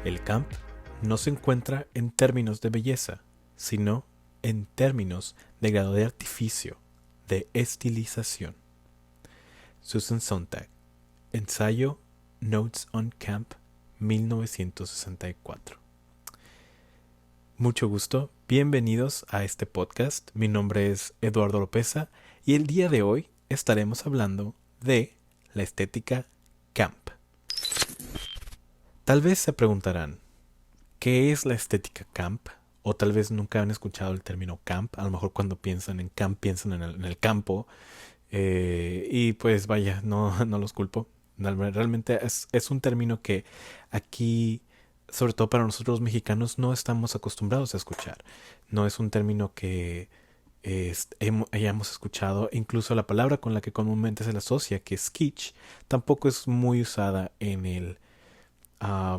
El camp no se encuentra en términos de belleza, sino en términos de grado de artificio, de estilización. Susan Sontag, ensayo Notes on Camp, 1964. Mucho gusto, bienvenidos a este podcast. Mi nombre es Eduardo Lopeza y el día de hoy estaremos hablando de la estética camp. Tal vez se preguntarán, ¿qué es la estética camp? O tal vez nunca han escuchado el término camp. A lo mejor cuando piensan en camp piensan en el campo. Y pues vaya, no los culpo. Realmente es un término que aquí, sobre todo para nosotros los mexicanos, no estamos acostumbrados a escuchar. No es un término que hayamos escuchado. Incluso la palabra con la que comúnmente se le asocia, que es kitsch, tampoco es muy usada en el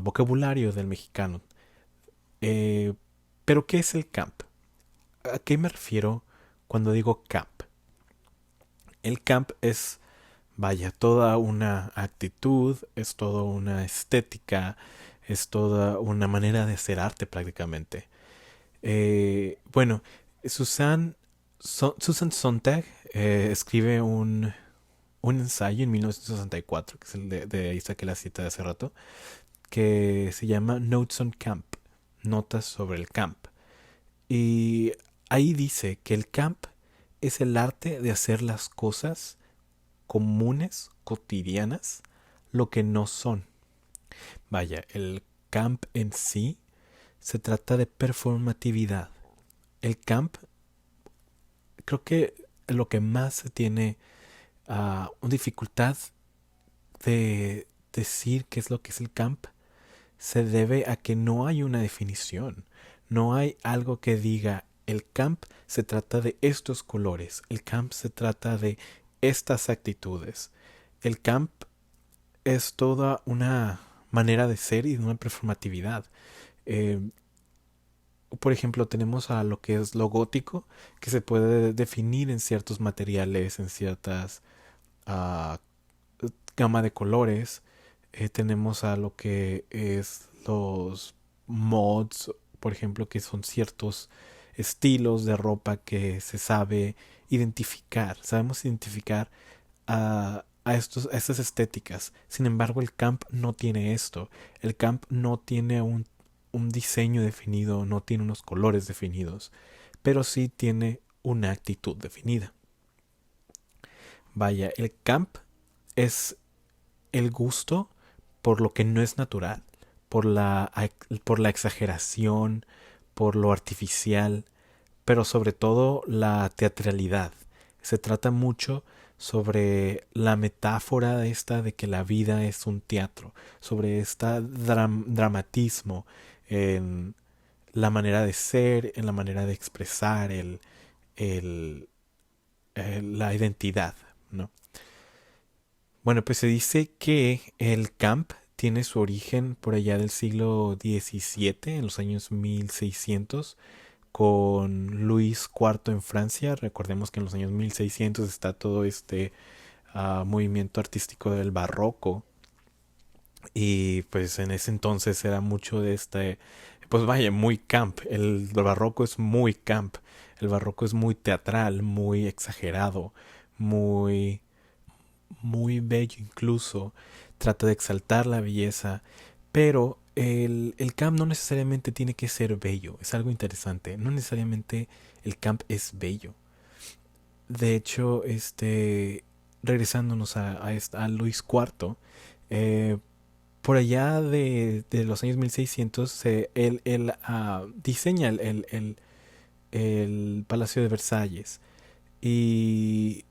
vocabulario del mexicano. Eh, pero ¿qué es el camp? ¿A qué me refiero cuando digo camp? El camp es, vaya, toda una actitud, es toda una estética, es toda una manera de hacer arte prácticamente. Bueno, Susan Sontag escribe un ensayo en 1964, que es el de ahí saqué la cita de hace rato, que se llama Notes on Camp, notas sobre el camp. Y ahí dice que el camp es el arte de hacer las cosas comunes, cotidianas, lo que no son. Vaya, el camp en sí se trata de performatividad. El camp, creo que lo que más tiene dificultad de decir qué es lo que es el camp se debe a que no hay una definición. No hay algo que diga el camp se trata de estos colores, el camp se trata de estas actitudes. El camp es toda una manera de ser y de una performatividad. Eh, por ejemplo, tenemos a lo que es lo gótico, que se puede definir en ciertos materiales, en ciertas uh, gama de colores. Tenemos a lo que es los mods, por ejemplo, que son ciertos estilos de ropa que se sabe identificar. Sabemos identificar a estas estéticas. Sin embargo, el camp no tiene esto. El camp no tiene un diseño definido, no tiene unos colores definidos, pero sí tiene una actitud definida. Vaya, el camp es el gusto por lo que no es natural, por la exageración, por lo artificial, pero sobre todo la teatralidad. Se trata mucho sobre la metáfora esta de que la vida es un teatro, sobre este dramatismo en la manera de ser, en la manera de expresar el, la identidad, ¿no? Bueno, pues se dice que el camp tiene su origen por allá del siglo XVII, en los años 1600, con Luis IV en Francia. Recordemos que en los años 1600 está todo este movimiento artístico del barroco. Y pues en ese entonces era mucho de pues vaya, muy camp. El barroco es muy camp. El barroco es muy teatral, muy exagerado, muy muy bello incluso, trata de exaltar la belleza, pero el camp no necesariamente tiene que ser bello, es algo interesante, no necesariamente el camp es bello. De hecho, regresándonos a Luis IV, eh, por allá de los años 1600, él diseña el Palacio de Versalles. Y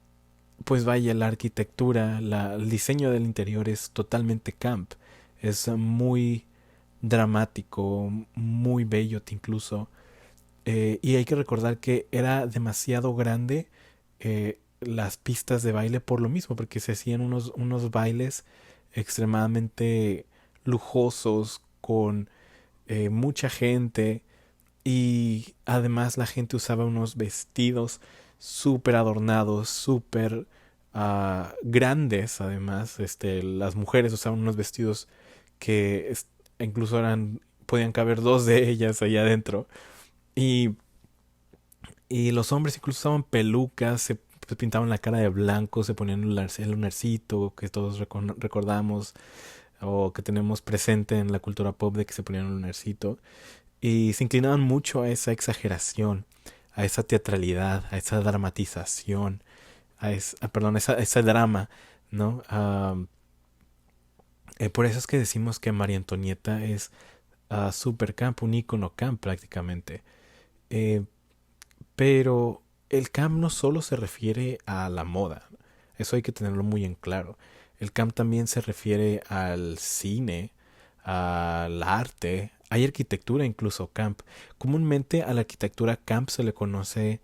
pues vaya, la arquitectura, el diseño del interior es totalmente camp. Es muy dramático, muy bello incluso. Y hay que recordar que era demasiado grande las pistas de baile por lo mismo, porque se hacían unos bailes extremadamente lujosos con mucha gente y además la gente usaba unos vestidos súper adornados, súper grandes además. Las mujeres usaban unos vestidos que incluso podían caber dos de ellas ahí adentro. Y, y los hombres incluso usaban pelucas, se pintaban la cara de blanco, se ponían el lunarcito que todos recordamos o que tenemos presente en la cultura pop de que se ponían un lunarcito. Y se inclinaban mucho a esa exageración, a esa teatralidad, a esa dramatización, perdón, a ese drama, ¿no? Por eso es que decimos que María Antonieta es super camp, un icono camp prácticamente. Eh, pero el camp no solo se refiere a la moda, eso hay que tenerlo muy en claro. El camp también se refiere al cine, al arte, hay arquitectura incluso camp. Comúnmente a la arquitectura camp se le conoce,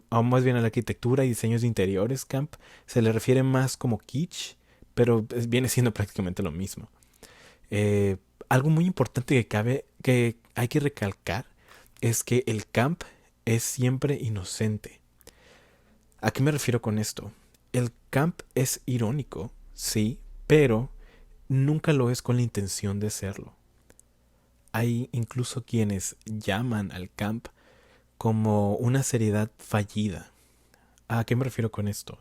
o más bien a la arquitectura y diseños de interiores camp, se le refiere más como kitsch, pero viene siendo prácticamente lo mismo. Eh, Algo muy importante que hay que recalcar es que el camp es siempre inocente. ¿A qué me refiero con esto? El camp es irónico, sí, pero nunca lo es con la intención de serlo. Hay incluso quienes llaman al camp como una seriedad fallida. ¿A qué me refiero con esto?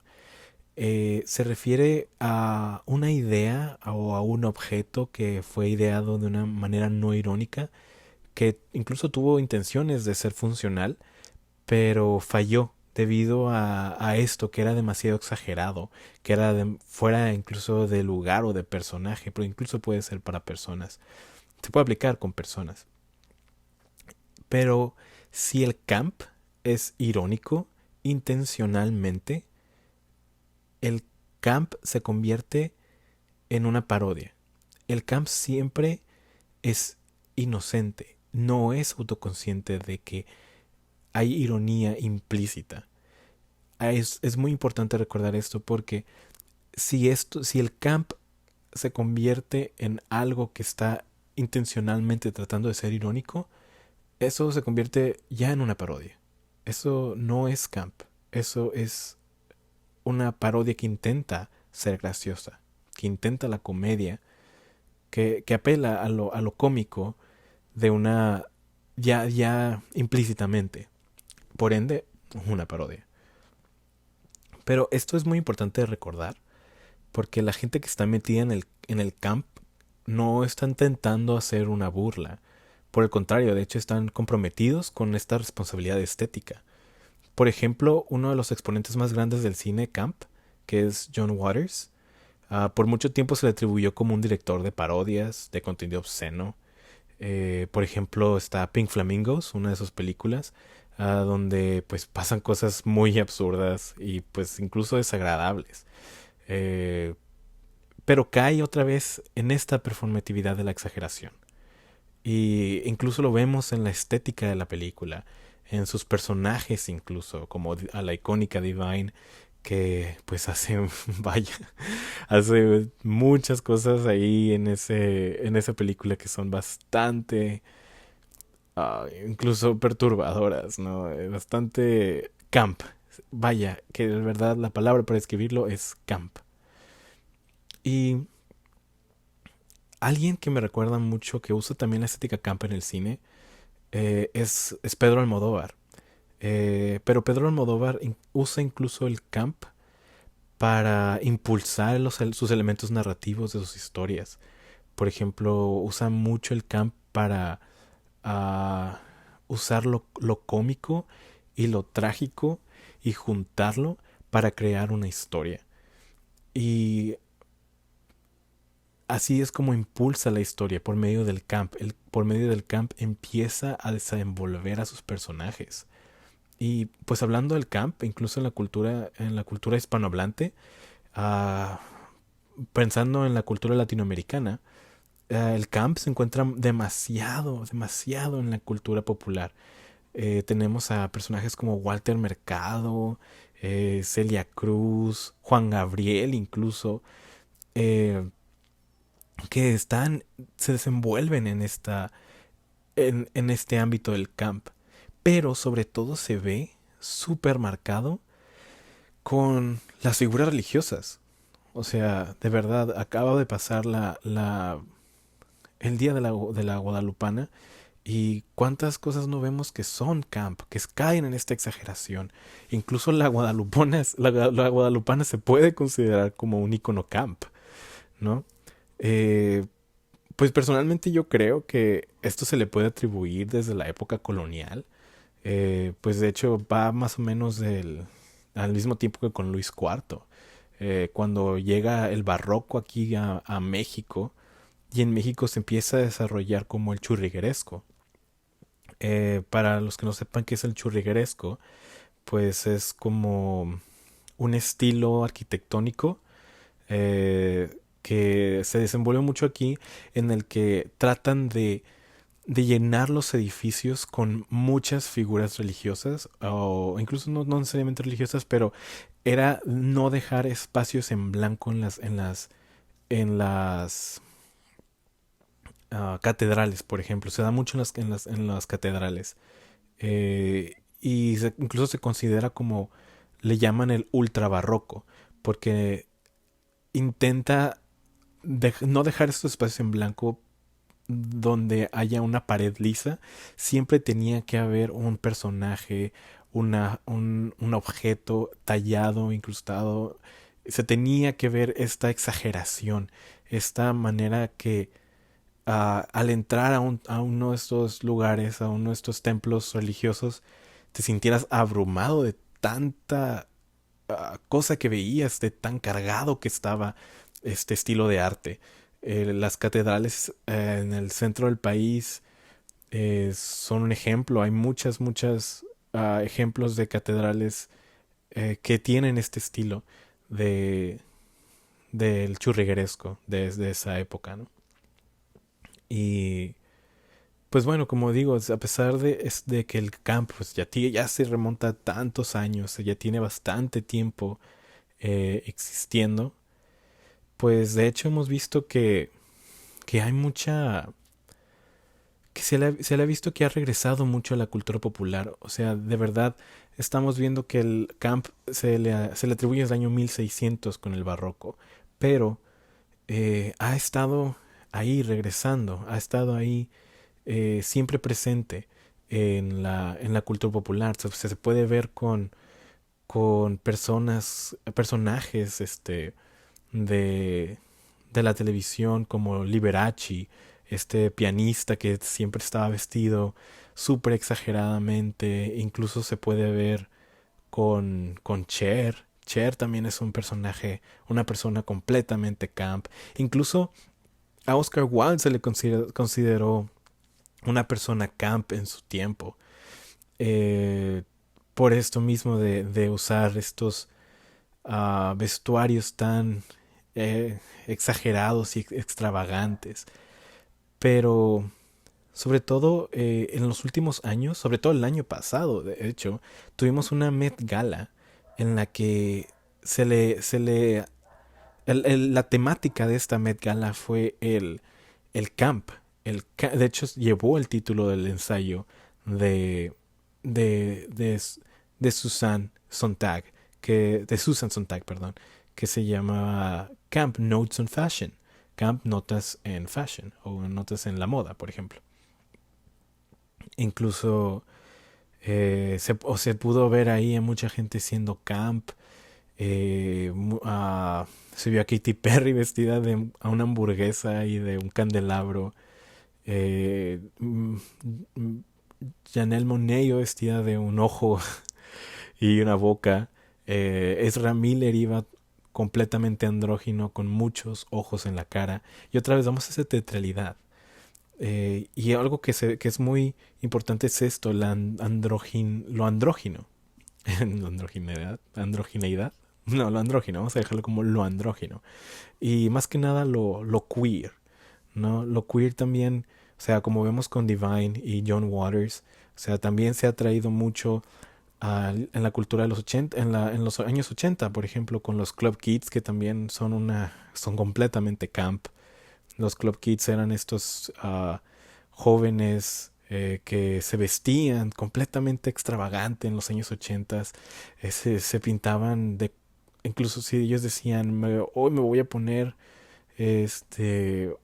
Se refiere a una idea o a un objeto que fue ideado de una manera no irónica, que incluso tuvo intenciones de ser funcional, pero falló debido a esto que era demasiado exagerado, que fuera incluso de lugar o de personaje, pero incluso puede ser para personas. Se puede aplicar con personas. Pero si el camp es irónico intencionalmente, el camp se convierte en una parodia. El camp siempre es inocente, no es autoconsciente de que hay ironía implícita. Es muy importante recordar esto porque si el camp se convierte en algo que está intencionalmente tratando de ser irónico, eso se convierte ya en una parodia. Eso no es camp, eso es una parodia que intenta ser graciosa, que intenta la comedia, que apela a lo cómico de una ya implícitamente. Por ende, una parodia. Pero esto es muy importante de recordar porque la gente que está metida en el camp no está intentando hacer una burla. Por el contrario, de hecho están comprometidos con esta responsabilidad estética. Por ejemplo, uno de los exponentes más grandes del cine camp, que es John Waters, por mucho tiempo se le atribuyó como un director de parodias, de contenido obsceno. Por ejemplo, está Pink Flamingos, una de sus películas, donde pues pasan cosas muy absurdas y pues incluso desagradables. Eh, pero cae otra vez en esta performatividad de la exageración. Y incluso lo vemos en la estética de la película, en sus personajes incluso, como a la icónica Divine, que pues hace, vaya, hace muchas cosas ahí en esa película que son bastante, incluso perturbadoras, ¿no? Bastante camp. Vaya, que de verdad la palabra para escribirlo es camp. Y alguien que me recuerda mucho, que usa también la estética camp en el cine, es Pedro Almodóvar. Pero Pedro Almodóvar usa incluso el camp para impulsar sus elementos narrativos de sus historias. Por ejemplo, usa mucho el camp para uh, usar lo cómico y lo trágico y juntarlo para crear una historia. Y así es como impulsa la historia por medio del camp. Por medio del camp empieza a desenvolver a sus personajes. Y pues hablando del camp, incluso en la cultura hispanohablante, uh, pensando en la cultura latinoamericana, el camp se encuentra demasiado en la cultura popular. Tenemos a personajes como Walter Mercado, Celia Cruz, Juan Gabriel incluso, eh, que se desenvuelven en este ámbito del camp. Pero sobre todo se ve súper marcado con las figuras religiosas. O sea, de verdad, acaba de pasar el día de la Guadalupana. Y cuántas cosas no vemos que son camp, que caen en esta exageración. Incluso la guadalupana se puede considerar como un icono camp, ¿no? Eh, pues personalmente yo creo que esto se le puede atribuir desde la época colonial. Pues de hecho va más o menos al mismo tiempo que con Luis IV. Cuando llega el barroco aquí a México, y en México se empieza a desarrollar como el churrigueresco. Para los que no sepan qué es el churrigueresco, pues es como un estilo arquitectónico que se desenvuelve mucho aquí, en el que tratan de llenar los edificios con muchas figuras religiosas, o incluso no necesariamente religiosas, pero era no dejar espacios en blanco en las catedrales, por ejemplo. Se da mucho en las catedrales. Incluso se considera como, le llaman el ultra barroco, porque intenta no dejar estos espacios en blanco donde haya una pared lisa. Siempre tenía que haber un personaje, un objeto tallado, incrustado. Se tenía que ver esta exageración, esta manera que al entrar a uno de estos lugares, a uno de estos templos religiosos, te sintieras abrumado de tanta cosa que veías, de tan cargado que estaba este estilo de arte. Las catedrales en el centro del país son un ejemplo. Hay muchas ejemplos de catedrales que tienen este estilo de, del churrigueresco desde esa época, ¿no? Y pues bueno, como digo, a pesar de que el camp pues ya se remonta a tantos años, ya tiene bastante tiempo existiendo, pues de hecho hemos visto que hay mucha, que se le ha visto que ha regresado mucho a la cultura popular. O sea, de verdad estamos viendo que el camp se le atribuye el año 1600 con el barroco, pero ha estado ahí regresando, ha estado ahí siempre presente en la cultura popular. Se puede ver con personajes de, de la televisión como Liberace, este pianista que siempre estaba vestido súper exageradamente. Incluso se puede ver con Cher. Cher también es un personaje, una persona completamente camp. Incluso a Oscar Wilde se le consideró una persona camp en su tiempo. eh, por esto mismo de usar estos vestuarios tan exagerados y extravagantes. Pero sobre todo en los últimos años, sobre todo el año pasado, de hecho, tuvimos una Met Gala en la que se le la temática de esta Met Gala fue el camp. De hecho, llevó el título del ensayo de, de, de, de Susan Sontag, de Susan Sontag, perdón, que se llamaba Camp Notes on Fashion. Camp Notas en Fashion o Notas en la moda, por ejemplo. Incluso se pudo ver ahí a mucha gente siendo camp. Se vio a Katy Perry vestida de a una hamburguesa y de un candelabro. Eh, mm, mm, Janelle Monáe vestida de un ojo y una boca. Ezra Miller iba completamente andrógino con muchos ojos en la cara. Y otra vez vamos a esa teatralidad. Y algo que es muy importante es esto, lo andrógino. La androgineidad. No, lo andrógino, vamos a dejarlo como lo andrógino. Y más que nada lo queer, ¿no? Lo queer también, o sea, como vemos con Divine y John Waters, o sea, también se ha traído mucho en la cultura de los 80, en los años 80, por ejemplo, con los Club Kids, que también son completamente camp. Los Club Kids eran estos jóvenes que se vestían completamente extravagante en los años 80. Se pintaban incluso si ellos decían, hoy me voy a poner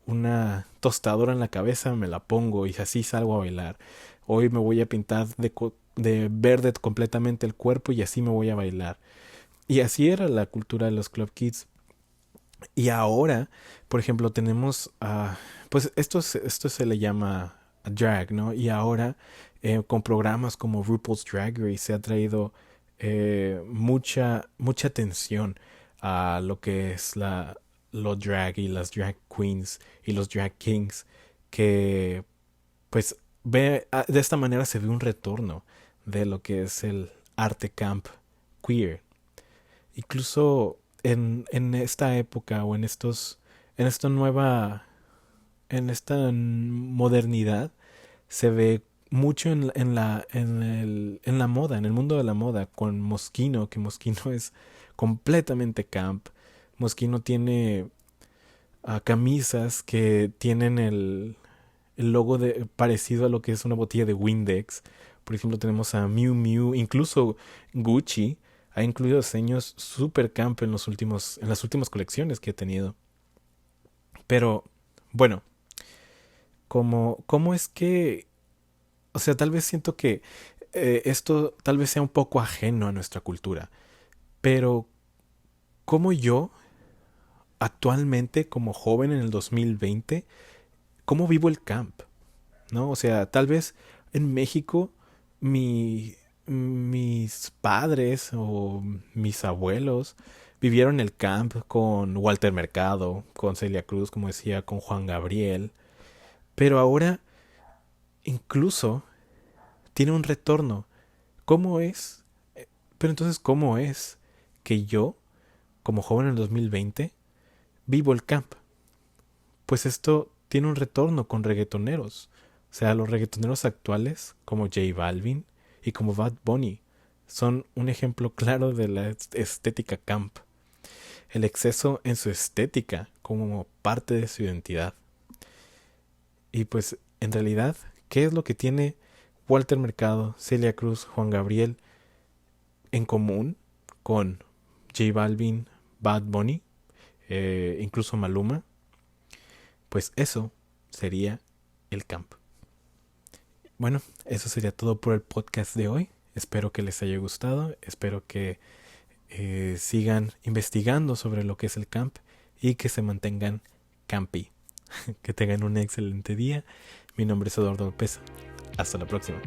una tostadora en la cabeza, me la pongo y así salgo a bailar. Hoy me voy a pintar de verde completamente el cuerpo y así me voy a bailar. Y así era la cultura de los Club Kids. Y ahora, por ejemplo, tenemos, pues esto se le llama drag, ¿no? Y ahora con programas como RuPaul's Drag Race se ha traído mucha atención a lo que es lo drag y las drag queens y los drag kings, que pues de esta manera se ve un retorno de lo que es el arte camp queer. Incluso en esta época o en esta nueva, en esta modernidad, se ve mucho en la moda, en el mundo de la moda, con Moschino, que Moschino es completamente camp. Moschino tiene camisas que tienen el logo parecido a lo que es una botella de Windex. Por ejemplo, tenemos a Miu Miu, incluso Gucci ha incluido diseños super camp en las últimas colecciones que he tenido. Pero, bueno, ¿cómo es que, o sea, tal vez siento que esto tal vez sea un poco ajeno a nuestra cultura, pero ¿cómo yo, actualmente, como joven en el 2020, cómo vivo el camp? ¿No? O sea, tal vez en México mis padres o mis abuelos vivieron el camp con Walter Mercado, con Celia Cruz, como decía, con Juan Gabriel, pero ahora incluso tiene un retorno. ¿Cómo es? Pero entonces, ¿cómo es que yo, como joven en el 2020, vivo el camp? Pues esto tiene un retorno con reggaetoneros. O sea, los reggaetoneros actuales, como J Balvin y como Bad Bunny, son un ejemplo claro de la estética camp. El exceso en su estética como parte de su identidad. Y pues, en realidad, ¿qué es lo que tiene Walter Mercado, Celia Cruz, Juan Gabriel en común con J Balvin, Bad Bunny, incluso Maluma? Pues eso sería el camp. Bueno, eso sería todo por el podcast de hoy. Espero que les haya gustado. Espero que sigan investigando sobre lo que es el camp y que se mantengan campi. Que tengan un excelente día. Mi nombre es Eduardo López. Hasta la próxima.